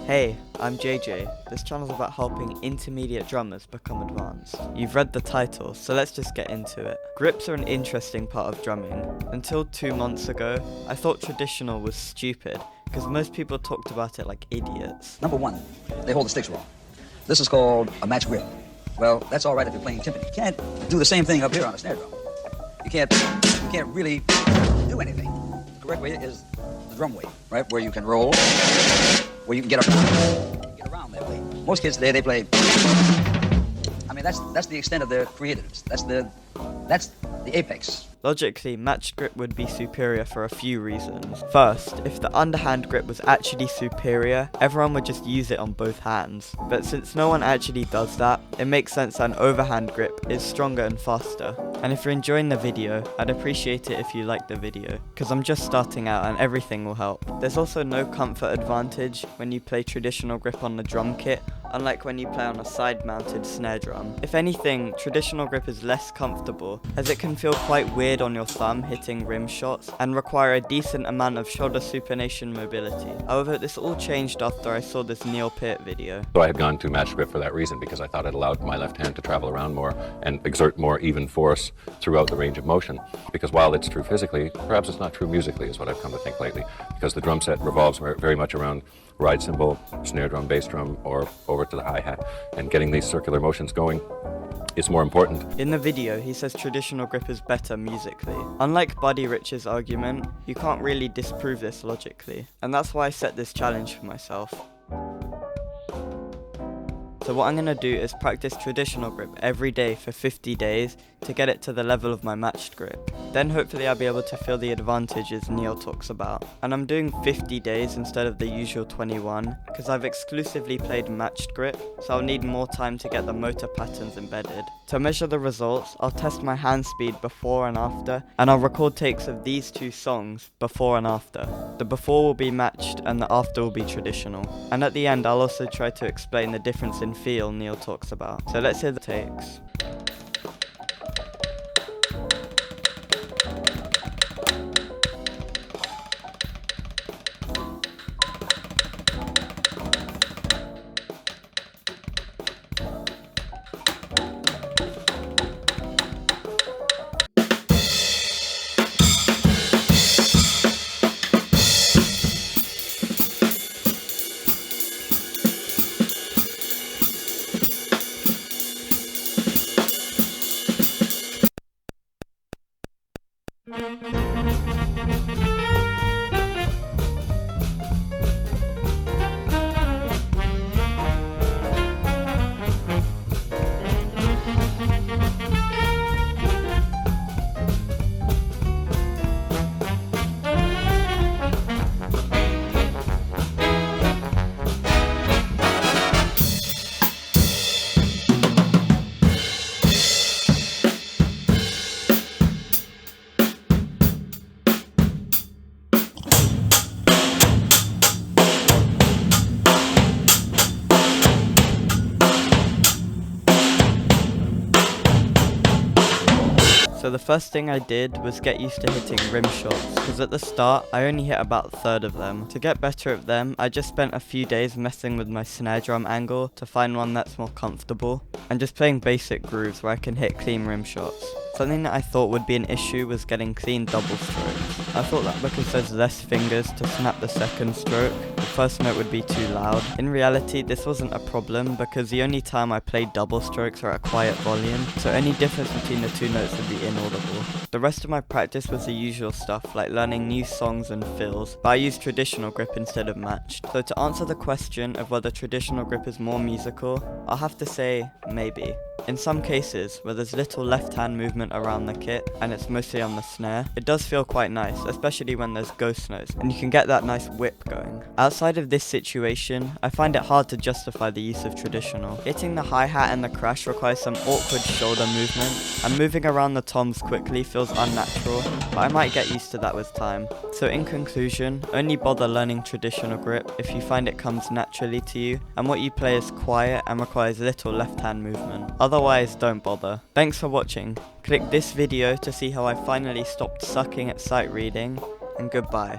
Hey, I'm JJ. This channel's about helping intermediate drummers become advanced. You've read the title, so let's just get into it. Grips are an interesting part of drumming. Until 2 months ago, I thought traditional was stupid, because most people talked about it like idiots. Number one, they hold the sticks wrong. This is called a match grip. Well, that's all right if you're playing timpani. You can't do the same thing up here on a snare drum. You can't really do anything. The correct way is the drum way, right? Where you can roll, where you can get around that way. Most kids today, they play. I mean, that's the extent of their creativeness. That's the apex. Logically, matched grip would be superior for a few reasons. First, if the underhand grip was actually superior, everyone would just use it on both hands. But since no one actually does that, it makes sense that an overhand grip is stronger and faster. And if you're enjoying the video, I'd appreciate it if you like the video, because I'm just starting out and everything will help. There's also no comfort advantage when you play traditional grip on the drum kit, unlike when you play on a side-mounted snare drum. If anything, traditional grip is less comfortable, as it can feel quite weird on your thumb hitting rim shots, and require a decent amount of shoulder supination mobility. However, this all changed after I saw this Neil Peart video. So I had gone to matched grip for that reason, because I thought it allowed my left hand to travel around more and exert more even force throughout the range of motion. Because while it's true physically, perhaps it's not true musically, is what I've come to think lately, because the drum set revolves very much around ride cymbal, snare drum, bass drum, or over to the hi-hat, and getting these circular motions going is more important. In the video, he says traditional grip is better musically. Unlike Buddy Rich's argument, you can't really disprove this logically, and that's why I set this challenge for myself. So what I'm going to do is practice traditional grip every day for 50 days to get it to the level of my matched grip. Then hopefully I'll be able to feel the advantages Neil talks about. And I'm doing 50 days instead of the usual 21, because I've exclusively played matched grip, so I'll need more time to get the motor patterns embedded. To measure the results, I'll test my hand speed before and after, and I'll record takes of these two songs before and after. The before will be matched and the after will be traditional. And at the end I'll also try to explain the difference in feel Neil talks about. So let's hear the takes. So the first thing I did was get used to hitting rim shots, because at the start I only hit about a third of them. To get better at them, I just spent a few days messing with my snare drum angle to find one that's more comfortable, and just playing basic grooves where I can hit clean rim shots. Something that I thought would be an issue was getting clean double strokes. I thought that because there's less fingers to snap the second stroke, the first note would be too loud. In reality, this wasn't a problem because the only time I played double strokes are at a quiet volume, so any difference between the two notes would be inaudible. The rest of my practice was the usual stuff like learning new songs and fills, but I used traditional grip instead of matched. So to answer the question of whether traditional grip is more musical, I'll have to say maybe. In some cases, where there's little left hand movement around the kit and it's mostly on the snare, it does feel quite nice, especially when there's ghost notes and you can get that nice whip going. Outside of this situation, I find it hard to justify the use of traditional. Hitting the hi-hat and the crash requires some awkward shoulder movement, and moving around the toms quickly feels unnatural, but I might get used to that with time. So in conclusion, only bother learning traditional grip if you find it comes naturally to you and what you play is quiet and requires little left hand movement. Otherwise, don't bother. Thanks for watching. Click this video to see how I finally stopped sucking at sight reading, and goodbye.